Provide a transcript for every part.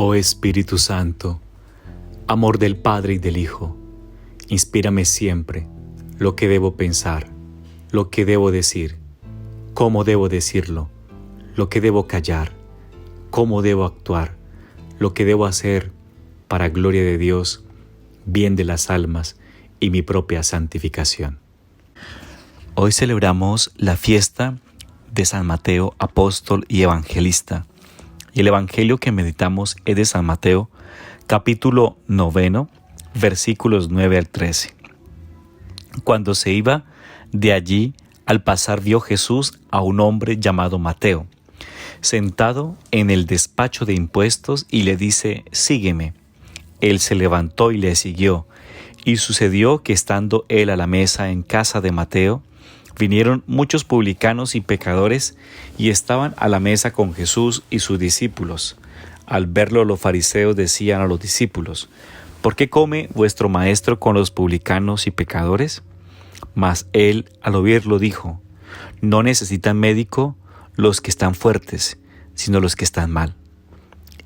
Oh Espíritu Santo, amor del Padre y del Hijo, inspírame siempre lo que debo pensar, lo que debo decir, cómo debo decirlo, lo que debo callar, cómo debo actuar, lo que debo hacer para gloria de Dios, bien de las almas y mi propia santificación. Hoy celebramos la fiesta de San Mateo, apóstol y evangelista. Y el evangelio que meditamos es de San Mateo, capítulo 9, versículos 9 al 13. Cuando se iba de allí, al pasar vio Jesús a un hombre llamado Mateo, sentado en el despacho de impuestos, y le dice: «Sígueme». Él se levantó y le siguió. Y sucedió que, estando él a la mesa en casa de Mateo, vinieron muchos publicanos y pecadores y estaban a la mesa con Jesús y sus discípulos. Al verlo, los fariseos decían a los discípulos: «¿Por qué come vuestro maestro con los publicanos y pecadores?». Mas él, al oírlo, dijo: «No necesitan médico los que están fuertes, sino los que están mal.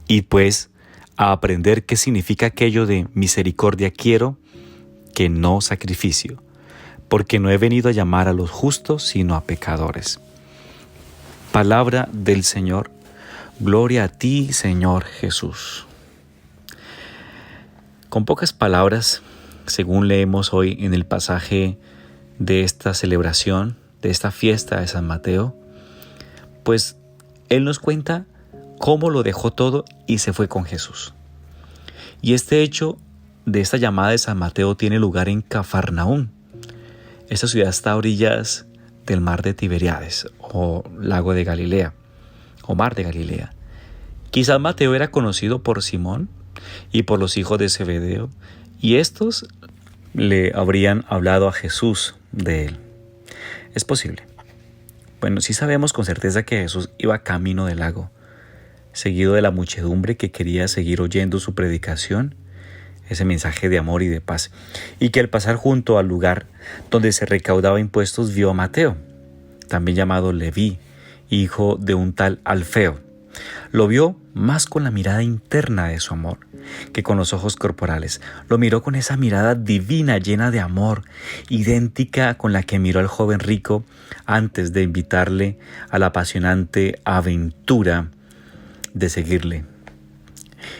Y pues, a aprender qué significa aquello de misericordia quiero, que no sacrificio, porque no he venido a llamar a los justos, sino a pecadores». Palabra del Señor. Gloria a ti, Señor Jesús. Con pocas palabras, según leemos hoy en el pasaje de esta celebración, de esta fiesta de San Mateo, pues Él nos cuenta cómo lo dejó todo y se fue con Jesús. Y este hecho de esta llamada de San Mateo tiene lugar en Cafarnaúm. Esta ciudad está a orillas del mar de Tiberíades, o lago de Galilea, o mar de Galilea. Quizás Mateo era conocido por Simón y por los hijos de Zebedeo, y estos le habrían hablado a Jesús de él. Es posible. Bueno, sí sabemos con certeza que Jesús iba camino del lago, seguido de la muchedumbre que quería seguir oyendo su predicación, ese mensaje de amor y de paz, y que al pasar junto al lugar donde se recaudaba impuestos vio a Mateo, también llamado Leví, hijo de un tal Alfeo. Lo vio más con la mirada interna de su amor que con los ojos corporales. Lo miró con esa mirada divina llena de amor, idéntica con la que miró al joven rico antes de invitarle a la apasionante aventura de seguirle.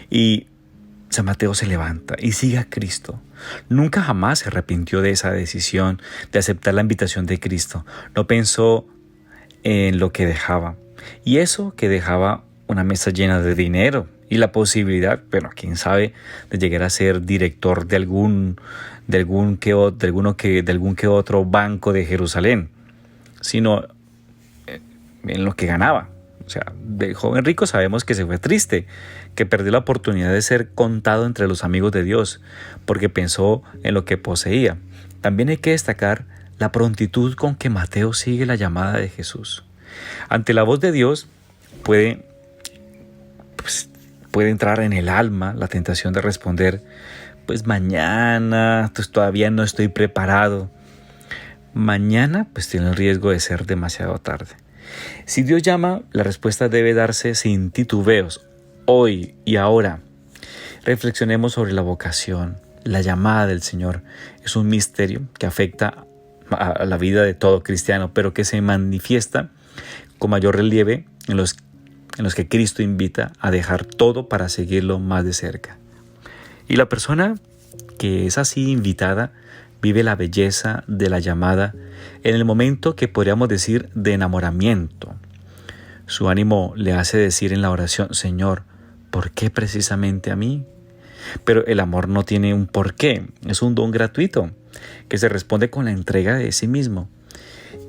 Y San Mateo se levanta y sigue a Cristo. Nunca jamás se arrepintió de esa decisión de aceptar la invitación de Cristo. No pensó en lo que dejaba. Y eso que dejaba una mesa llena de dinero y la posibilidad, bueno, quién sabe, de llegar a ser director de algún que otro banco de Jerusalén, sino en lo que ganaba. O sea, del joven rico sabemos que se fue triste, que perdió la oportunidad de ser contado entre los amigos de Dios, porque pensó en lo que poseía. También hay que destacar la prontitud con que Mateo sigue la llamada de Jesús. Ante la voz de Dios puede entrar en el alma la tentación de responder: pues mañana, pues todavía no estoy preparado. Mañana pues tiene el riesgo de ser demasiado tarde. Si Dios llama, la respuesta debe darse sin titubeos, hoy y ahora. Reflexionemos sobre la vocación. La llamada del Señor es un misterio que afecta a la vida de todo cristiano, pero que se manifiesta con mayor relieve en los que Cristo invita a dejar todo para seguirlo más de cerca. Y la persona que es así invitada vive la belleza de la llamada en el momento que podríamos decir de enamoramiento. Su ánimo le hace decir en la oración: «Señor, ¿por qué precisamente a mí?». Pero el amor no tiene un porqué, es un don gratuito que se responde con la entrega de sí mismo.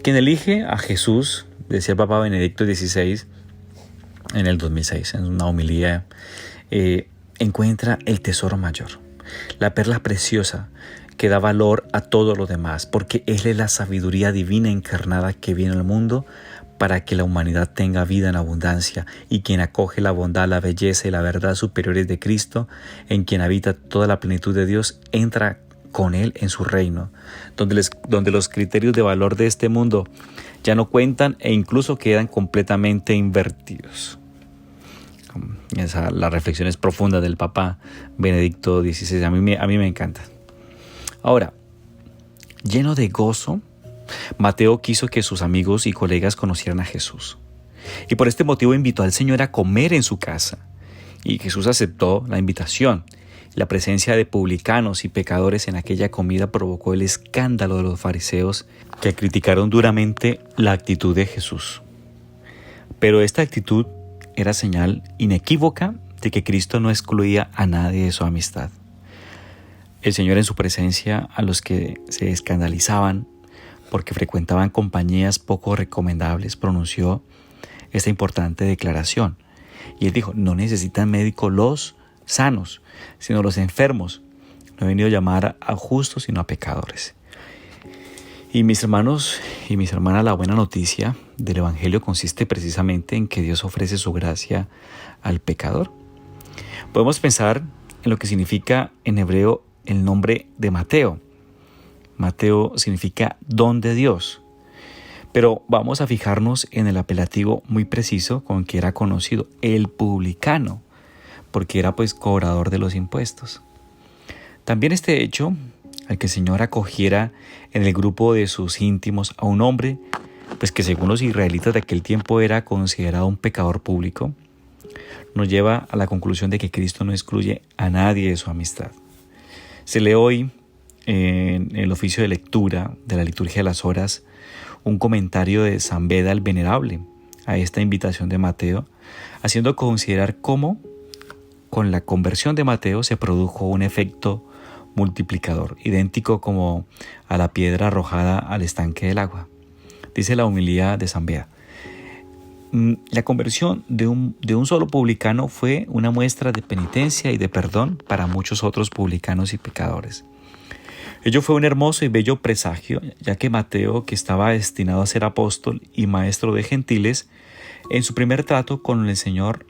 Quien elige a Jesús, decía el Papa Benedicto XVI en el 2006, en una homilía, encuentra el tesoro mayor, la perla preciosa que da valor a todo lo demás, porque Él es la sabiduría divina encarnada que viene al mundo para que la humanidad tenga vida en abundancia, y quien acoge la bondad, la belleza y la verdad superiores de Cristo, en quien habita toda la plenitud de Dios, entra con Él en su reino, donde los criterios de valor de este mundo ya no cuentan e incluso quedan completamente invertidos. Las reflexiones profundas del Papa Benedicto XVI, a mí me encantan. Ahora, lleno de gozo, Mateo quiso que sus amigos y colegas conocieran a Jesús. Y por este motivo invitó al Señor a comer en su casa. Y Jesús aceptó la invitación. La presencia de publicanos y pecadores en aquella comida provocó el escándalo de los fariseos, que criticaron duramente la actitud de Jesús. Pero esta actitud era señal inequívoca de que Cristo no excluía a nadie de su amistad. El Señor, en su presencia, a los que se escandalizaban porque frecuentaban compañías poco recomendables, pronunció esta importante declaración. Y Él dijo: no necesitan médico los sanos, sino los enfermos. No he venido a llamar a justos, sino a pecadores. Y mis hermanos y mis hermanas, la buena noticia del Evangelio consiste precisamente en que Dios ofrece su gracia al pecador. Podemos pensar en lo que significa en hebreo el nombre de Mateo. Mateo significa don de Dios. Pero vamos a fijarnos en el apelativo muy preciso con que era conocido, el publicano, porque era cobrador de los impuestos. También este hecho, al que el Señor acogiera en el grupo de sus íntimos a un hombre, que según los israelitas de aquel tiempo era considerado un pecador público, nos lleva a la conclusión de que Cristo no excluye a nadie de su amistad. Se lee hoy en el oficio de lectura de la liturgia de las horas un comentario de San Beda el Venerable a esta invitación de Mateo, haciendo considerar cómo con la conversión de Mateo se produjo un efecto multiplicador, idéntico como a la piedra arrojada al estanque del agua. Dice la homilía de San Beda: la conversión de un solo publicano fue una muestra de penitencia y de perdón para muchos otros publicanos y pecadores. Ello fue un hermoso y bello presagio, ya que Mateo, que estaba destinado a ser apóstol y maestro de gentiles, en su primer trato con el Señor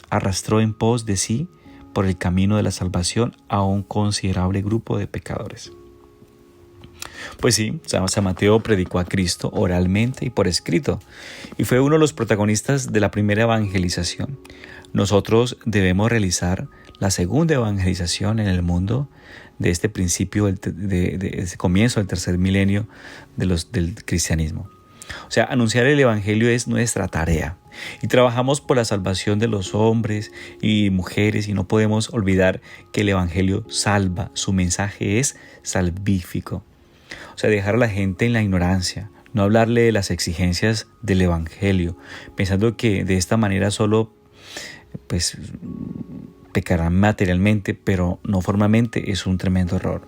arrastró en pos de sí, por el camino de la salvación, a un considerable grupo de pecadores. Pues sí, San Mateo predicó a Cristo oralmente y por escrito, y fue uno de los protagonistas de la primera evangelización. Nosotros debemos realizar la segunda evangelización en el mundo de este principio, de ese comienzo del tercer milenio del cristianismo. O sea, anunciar el Evangelio es nuestra tarea. Y trabajamos por la salvación de los hombres y mujeres, y no podemos olvidar que el Evangelio salva. Su mensaje es salvífico. O sea, dejar a la gente en la ignorancia, no hablarle de las exigencias del Evangelio, pensando que de esta manera solo pecarán materialmente, pero no formalmente, es un tremendo error.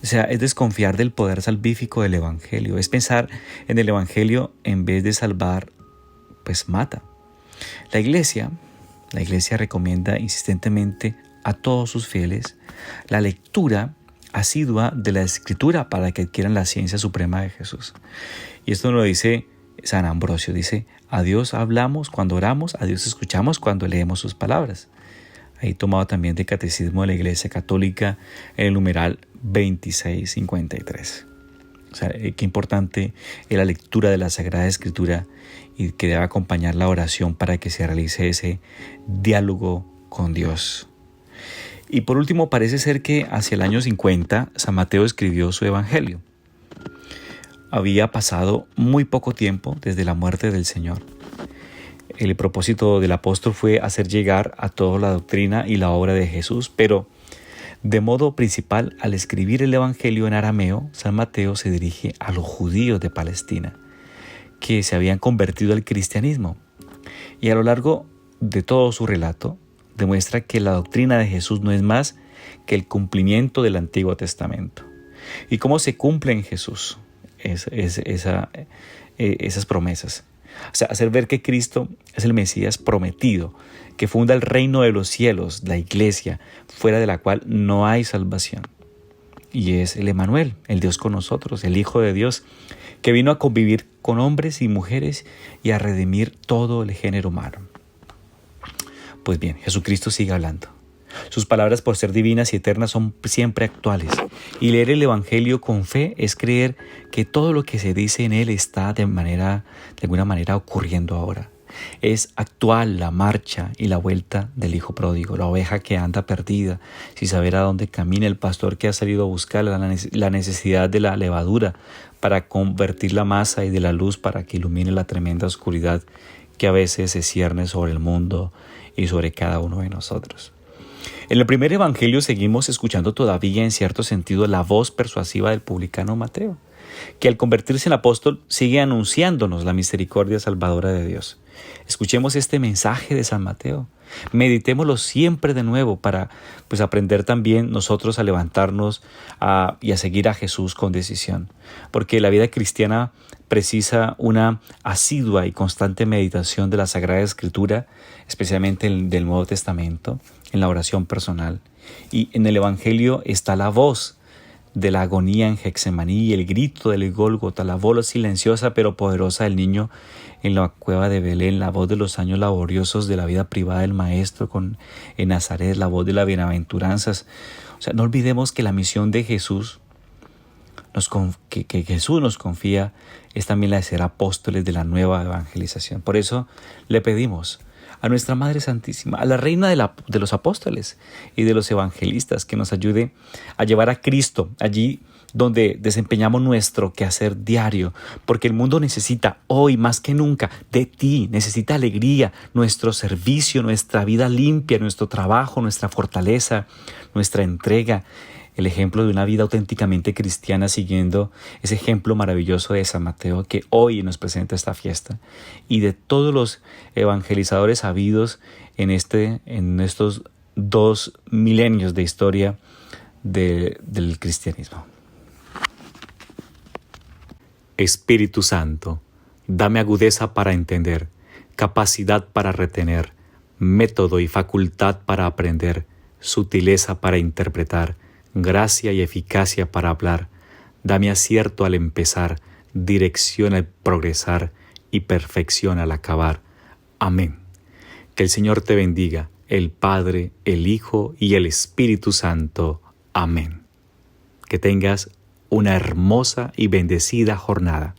O sea, es desconfiar del poder salvífico del Evangelio, es pensar en el Evangelio en vez de salvar, mata. La Iglesia recomienda insistentemente a todos sus fieles la lectura asidua de la Escritura para que adquieran la ciencia suprema de Jesús. Y esto nos lo dice San Ambrosio, dice: a Dios hablamos cuando oramos, a Dios escuchamos cuando leemos sus palabras. Ahí tomado también del Catecismo de la Iglesia Católica en el numeral 2653. O sea, qué importante es la lectura de la Sagrada Escritura y que debe acompañar la oración para que se realice ese diálogo con Dios. Y por último, parece ser que hacia el año 50 San Mateo escribió su Evangelio. Había pasado muy poco tiempo desde la muerte del Señor. El propósito del apóstol fue hacer llegar a todos la doctrina y la obra de Jesús, pero de modo principal, al escribir el Evangelio en arameo, San Mateo se dirige a los judíos de Palestina, que se habían convertido al cristianismo. Y a lo largo de todo su relato, demuestra que la doctrina de Jesús no es más que el cumplimiento del Antiguo Testamento. ¿Y cómo se cumple en Jesús esas promesas? O sea, hacer ver que Cristo es el Mesías prometido, que funda el reino de los cielos, la iglesia, fuera de la cual no hay salvación. Y es el Emmanuel, el Dios con nosotros, el Hijo de Dios, que vino a convivir con hombres y mujeres y a redimir todo el género humano. Pues bien, Jesucristo sigue hablando. Sus palabras, por ser divinas y eternas, son siempre actuales. Y leer el Evangelio con fe es creer que todo lo que se dice en él está de alguna manera ocurriendo ahora. Es actual la marcha y la vuelta del hijo pródigo, la oveja que anda perdida, sin saber a dónde camina, el pastor que ha salido a buscar la necesidad de la levadura para convertir la masa y de la luz para que ilumine la tremenda oscuridad que a veces se cierne sobre el mundo y sobre cada uno de nosotros. En el primer evangelio seguimos escuchando todavía en cierto sentido la voz persuasiva del publicano Mateo, que al convertirse en apóstol sigue anunciándonos la misericordia salvadora de Dios. Escuchemos este mensaje de San Mateo. Meditémoslo siempre de nuevo para aprender también nosotros a levantarnos y a seguir a Jesús con decisión. Porque la vida cristiana precisa una asidua y constante meditación de la Sagrada Escritura, especialmente del Nuevo Testamento, en la oración personal. Y en el Evangelio está la voz de la agonía en Getsemaní, el grito del Gólgota, la voz silenciosa pero poderosa del niño en la cueva de Belén, la voz de los años laboriosos de la vida privada del Maestro en Nazaret, la voz de las bienaventuranzas. No olvidemos que la misión de Jesús, que Jesús nos confía, es también la de ser apóstoles de la nueva evangelización. Por eso le pedimos a nuestra Madre Santísima, a la Reina de los Apóstoles y de los Evangelistas, que nos ayude a llevar a Cristo allí donde desempeñamos nuestro quehacer diario, porque el mundo necesita hoy más que nunca de ti, necesita alegría, nuestro servicio, nuestra vida limpia, nuestro trabajo, nuestra fortaleza, nuestra entrega, el ejemplo de una vida auténticamente cristiana siguiendo ese ejemplo maravilloso de San Mateo que hoy nos presenta esta fiesta, y de todos los evangelizadores habidos en estos 2 milenios de historia del cristianismo. Espíritu Santo, dame agudeza para entender, capacidad para retener, método y facultad para aprender, sutileza para interpretar, gracia y eficacia para hablar. Dame acierto al empezar, dirección al progresar y perfección al acabar. Amén. Que el Señor te bendiga, el Padre, el Hijo y el Espíritu Santo. Amén. Que tengas una hermosa y bendecida jornada.